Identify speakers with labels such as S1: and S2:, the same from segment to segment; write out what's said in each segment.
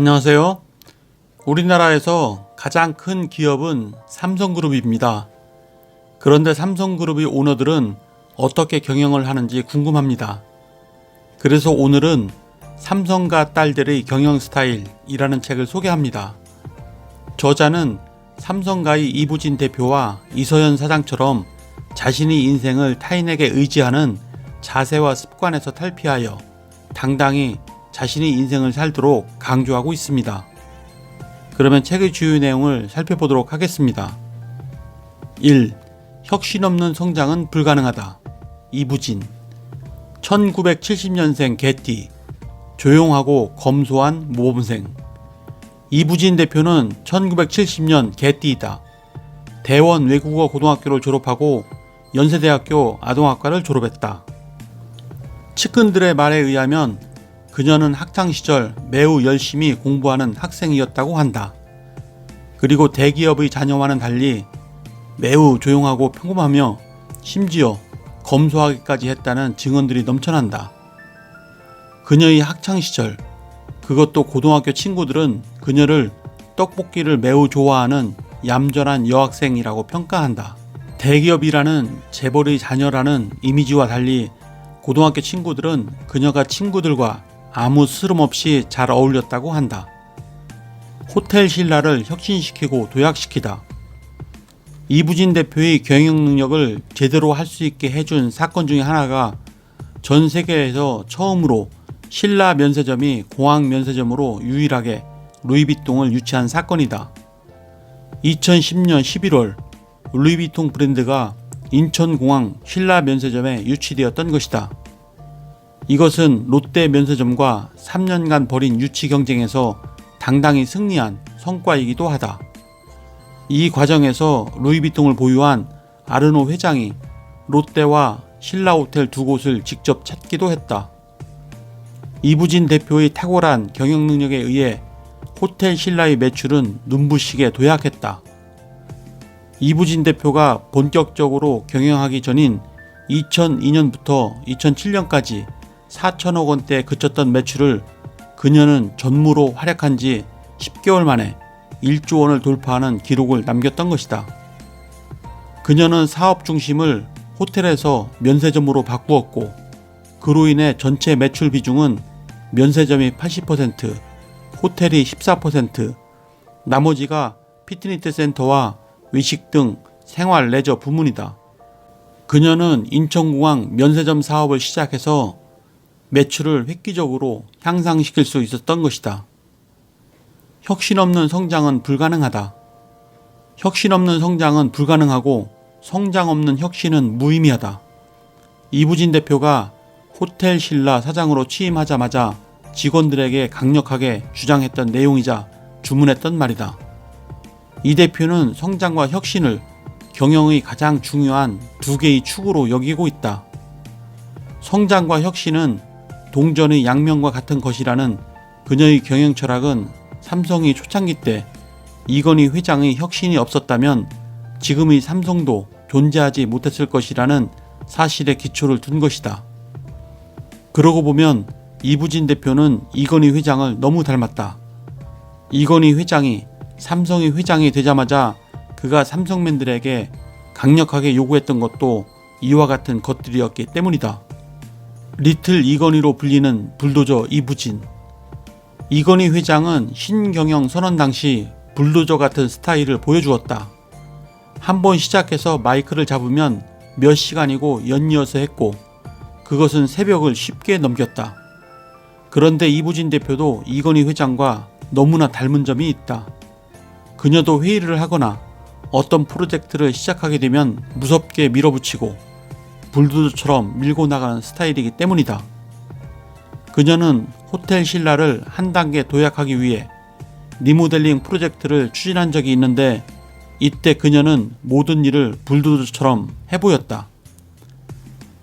S1: 안녕하세요. 우리나라에서 가장 큰 기업은 삼성그룹입니다. 그런데 삼성그룹의 오너들은 어떻게 경영을 하는지 궁금합니다. 그래서 오늘은 삼성가 딸들의 경영 스타일이라는 책을 소개합니다. 저자는 삼성가의 이부진 대표와 이서연 사장처럼 자신의 인생을 타인에게 의지하는 자세와 습관에서 탈피하여 당당히 자신의 인생을 살도록 강조하고 있습니다. 그러면 책의 주요 내용을 살펴보도록 하겠습니다. 1. 혁신 없는 성장은 불가능하다. 이부진. 1970년생 개띠. 조용하고 검소한 모범생. 이부진 대표는 1970년 개띠이다. 대원 외국어 고등학교를 졸업하고 연세대학교 아동학과를 졸업했다. 측근들의 말에 의하면 그녀는 학창시절 매우 열심히 공부하는 학생이었다고 한다. 그리고 대기업의 자녀와는 달리 매우 조용하고 평범하며 심지어 검소하기까지 했다는 증언들이 넘쳐난다. 그녀의 학창시절, 그것도 고등학교 친구들은 그녀를 떡볶이를 매우 좋아하는 얌전한 여학생이라고 평가한다. 대기업이라는 재벌의 자녀라는 이미지와 달리 고등학교 친구들은 그녀가 친구들과 아무 스름 없이 잘 어울렸다고 한다. 호텔 신라를 혁신시키고 도약시키다. 이부진 대표의 경영 능력을 제대로 할 수 있게 해준 사건 중에 하나가 전 세계에서 처음으로 신라 면세점이 공항 면세점으로 유일하게 루이비통을 유치한 사건이다. 2010년 11월 루이비통 브랜드가 인천공항 신라 면세점에 유치되었던 것이다. 이것은 롯데 면세점과 3년간 벌인 유치 경쟁에서 당당히 승리한 성과이기도 하다. 이 과정에서 루이비통을 보유한 아르노 회장이 롯데와 신라호텔 두 곳을 직접 찾기도 했다. 이부진 대표의 탁월한 경영 능력에 의해 호텔 신라의 매출은 눈부시게 도약했다. 이부진 대표가 본격적으로 경영하기 전인 2002년부터 2007년까지 4천억 원대에 그쳤던 매출을 그녀는 전무로 활약한 지 10개월 만에 1조 원을 돌파하는 기록을 남겼던 것이다. 그녀는 사업 중심을 호텔에서 면세점으로 바꾸었고 그로 인해 전체 매출 비중은 면세점이 80%, 호텔이 14%, 나머지가 피트니스 센터와 외식 등 생활 레저 부문이다. 그녀는 인천공항 면세점 사업을 시작해서 매출을 획기적으로 향상시킬 수 있었던 것이다. 혁신 없는 성장은 불가능하다. 혁신 없는 성장은 불가능하고 성장 없는 혁신은 무의미하다. 이부진 대표가 호텔 신라 사장으로 취임하자마자 직원들에게 강력하게 주장했던 내용이자 주문했던 말이다. 이 대표는 성장과 혁신을 경영의 가장 중요한 두 개의 축으로 여기고 있다. 성장과 혁신은 동전의 양면과 같은 것이라는 그녀의 경영 철학은 삼성이 초창기 때 이건희 회장의 혁신이 없었다면 지금의 삼성도 존재하지 못했을 것이라는 사실에 기초를 둔 것이다. 그러고 보면 이부진 대표는 이건희 회장을 너무 닮았다. 이건희 회장이 삼성의 회장이 되자마자 그가 삼성맨들에게 강력하게 요구했던 것도 이와 같은 것들이었기 때문이다. 리틀 이건희로 불리는 불도저 이부진. 이건희 회장은 신경영 선언 당시 불도저 같은 스타일을 보여주었다. 한번 시작해서 마이크를 잡으면 몇 시간이고 연이어서 했고 그것은 새벽을 쉽게 넘겼다. 그런데 이부진 대표도 이건희 회장과 너무나 닮은 점이 있다. 그녀도 회의를 하거나 어떤 프로젝트를 시작하게 되면 무섭게 밀어붙이고 불도저처럼 밀고 나가는 스타일이기 때문이다. 그녀는 호텔 신라를 한 단계 도약하기 위해 리모델링 프로젝트를 추진한 적이 있는데 이때 그녀는 모든 일을 불도저처럼 해보였다.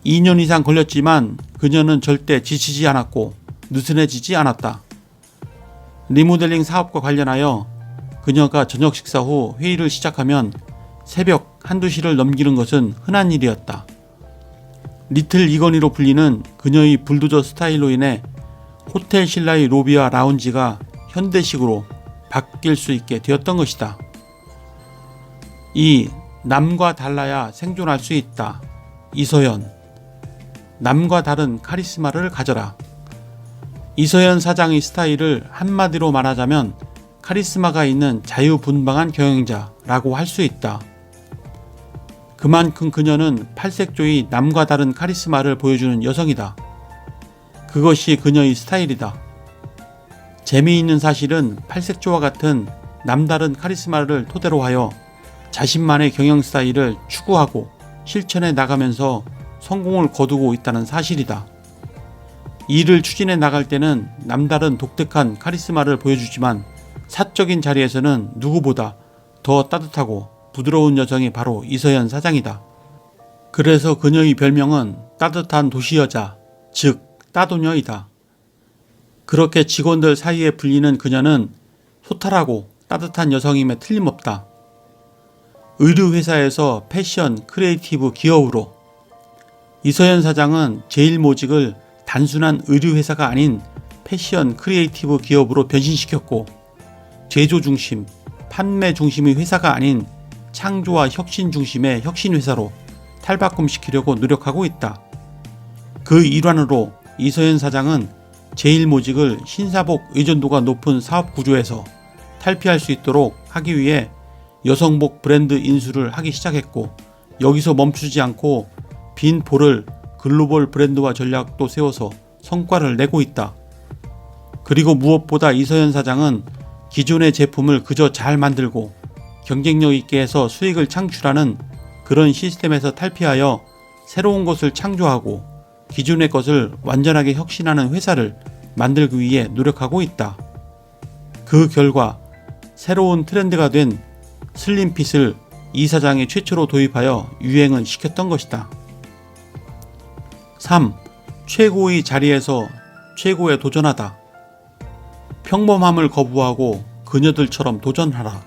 S1: 2년 이상 걸렸지만 그녀는 절대 지치지 않았고 느슨해지지 않았다. 리모델링 사업과 관련하여 그녀가 저녁 식사 후 회의를 시작하면 새벽 한두 시를 넘기는 것은 흔한 일이었다. 리틀 이건희로 불리는 그녀의 불도저 스타일로 인해 호텔 신라의 로비와 라운지가 현대식으로 바뀔 수 있게 되었던 것이다. 2. 남과 달라야 생존할 수 있다. 이서연. 남과 다른 카리스마를 가져라. 이서연 사장의 스타일을 한마디로 말하자면 카리스마가 있는 자유분방한 경영자라고 할 수 있다. 그만큼 그녀는 팔색조의 남과 다른 카리스마를 보여주는 여성이다. 그것이 그녀의 스타일이다. 재미있는 사실은 팔색조와 같은 남다른 카리스마를 토대로 하여 자신만의 경영 스타일을 추구하고 실천해 나가면서 성공을 거두고 있다는 사실이다. 일을 추진해 나갈 때는 남다른 독특한 카리스마를 보여주지만 사적인 자리에서는 누구보다 더 따뜻하고 부드러운 여성이 바로 이서연 사장이다. 그래서 그녀의 별명은 따뜻한 도시여자, 즉 따도녀이다. 그렇게 직원들 사이에 불리는 그녀는 소탈하고 따뜻한 여성임에 틀림없다. 의류회사에서 패션 크리에이티브 기업으로 이서연 사장은 제일모직을 단순한 의류회사가 아닌 패션 크리에이티브 기업으로 변신시켰고 제조 중심, 판매 중심의 회사가 아닌 창조와 혁신 중심의 혁신회사로 탈바꿈시키려고 노력하고 있다. 그 일환으로 이서연 사장은 제일모직을 신사복 의존도가 높은 사업 구조에서 탈피할 수 있도록 하기 위해 여성복 브랜드 인수를 하기 시작했고 여기서 멈추지 않고 빈 볼을 글로벌 브랜드화 전략도 세워서 성과를 내고 있다. 그리고 무엇보다 이서연 사장은 기존의 제품을 그저 잘 만들고 경쟁력 있게 해서 수익을 창출하는 그런 시스템에서 탈피하여 새로운 것을 창조하고 기존의 것을 완전하게 혁신하는 회사를 만들기 위해 노력하고 있다. 그 결과 새로운 트렌드가 된 슬림핏을 이 사장이 최초로 도입하여 유행을 시켰던 것이다. 3. 최고의 자리에서 최고에 도전하다. 평범함을 거부하고 그녀들처럼 도전하라.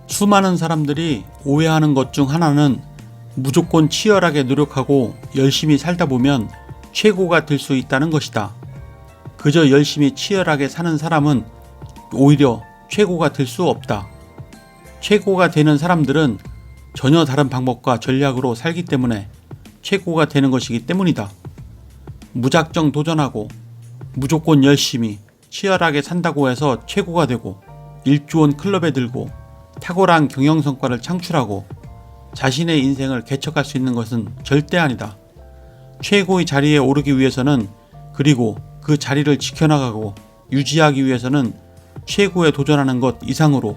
S1: 수많은 사람들이 오해하는 것 중 하나는 무조건 치열하게 노력하고 열심히 살다 보면 최고가 될 수 있다는 것이다. 그저 열심히 치열하게 사는 사람은 오히려 최고가 될 수 없다. 최고가 되는 사람들은 전혀 다른 방법과 전략으로 살기 때문에 최고가 되는 것이기 때문이다. 무작정 도전하고 무조건 열심히 치열하게 산다고 해서 최고가 되고 일조원 클럽에 들고 탁월한 경영 성과를 창출하고 자신의 인생을 개척할 수 있는 것은 절대 아니다. 최고의 자리에 오르기 위해서는 그리고 그 자리를 지켜나가고 유지하기 위해서는 최고에 도전하는 것 이상으로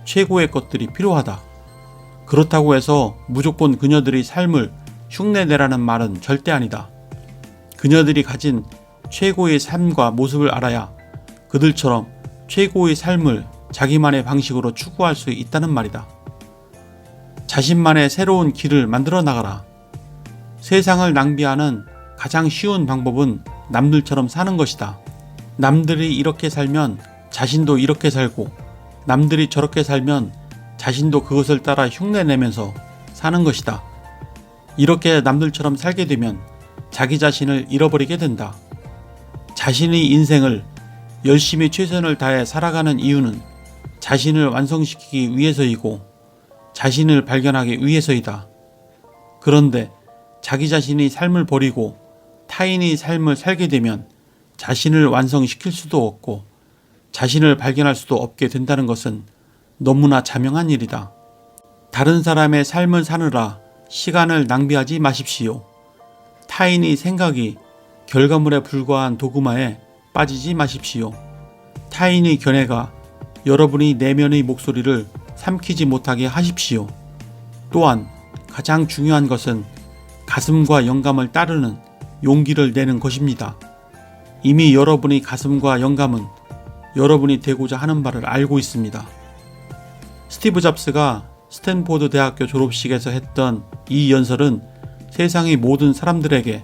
S1: 최고의 것들이 필요하다. 그렇다고 해서 무조건 그녀들의 삶을 흉내내라는 말은 절대 아니다. 그녀들이 가진 최고의 삶과 모습을 알아야 그들처럼 최고의 삶을 자기만의 방식으로 추구할 수 있다는 말이다. 자신만의 새로운 길을 만들어 나가라. 세상을 낭비하는 가장 쉬운 방법은 남들처럼 사는 것이다. 남들이 이렇게 살면 자신도 이렇게 살고 남들이 저렇게 살면 자신도 그것을 따라 흉내내면서 사는 것이다. 이렇게 남들처럼 살게 되면 자기 자신을 잃어버리게 된다. 자신의 인생을 열심히 최선을 다해 살아가는 이유는 자신을 완성시키기 위해서이고 자신을 발견하기 위해서이다. 그런데 자기 자신의 삶을 버리고 타인의 삶을 살게 되면 자신을 완성시킬 수도 없고 자신을 발견할 수도 없게 된다는 것은 너무나 자명한 일이다. 다른 사람의 삶을 사느라 시간을 낭비하지 마십시오. 타인의 생각이 결과물에 불과한 도구마에 빠지지 마십시오. 타인의 견해가 여러분의 내면의 목소리를 삼키지 못하게 하십시오. 또한 가장 중요한 것은 가슴과 영감을 따르는 용기를 내는 것입니다. 이미 여러분의 가슴과 영감은 여러분이 되고자 하는 바를 알고 있습니다. 스티브 잡스가 스탠포드 대학교 졸업식에서 했던 이 연설은 세상의 모든 사람들에게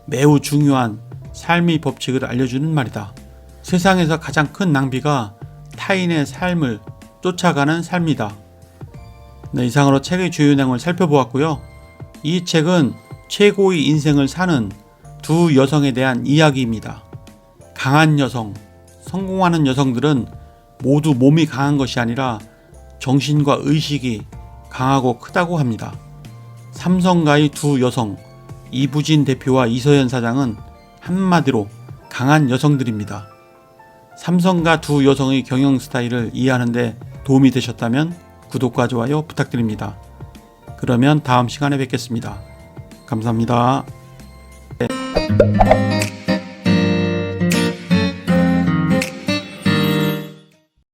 S1: 매우 중요한 삶의 법칙을 알려주는 말이다. 세상에서 가장 큰 낭비가 타인의 삶을 쫓아가는 삶이다. 네, 이상으로 책의 주요 내용을 살펴보았고요. 이 책은 최고의 인생을 사는 두 여성에 대한 이야기입니다. 강한 여성, 성공하는 여성들은 모두 몸이 강한 것이 아니라 정신과 의식이 강하고 크다고 합니다. 삼성가의 두 여성, 이부진 대표와 이서연 사장은 한마디로 강한 여성들입니다. 삼성가 두 여성의 경영 스타일을 이해하는 데 도움이 되셨다면 구독과 좋아요 부탁드립니다. 그러면 다음 시간에 뵙겠습니다. 감사합니다.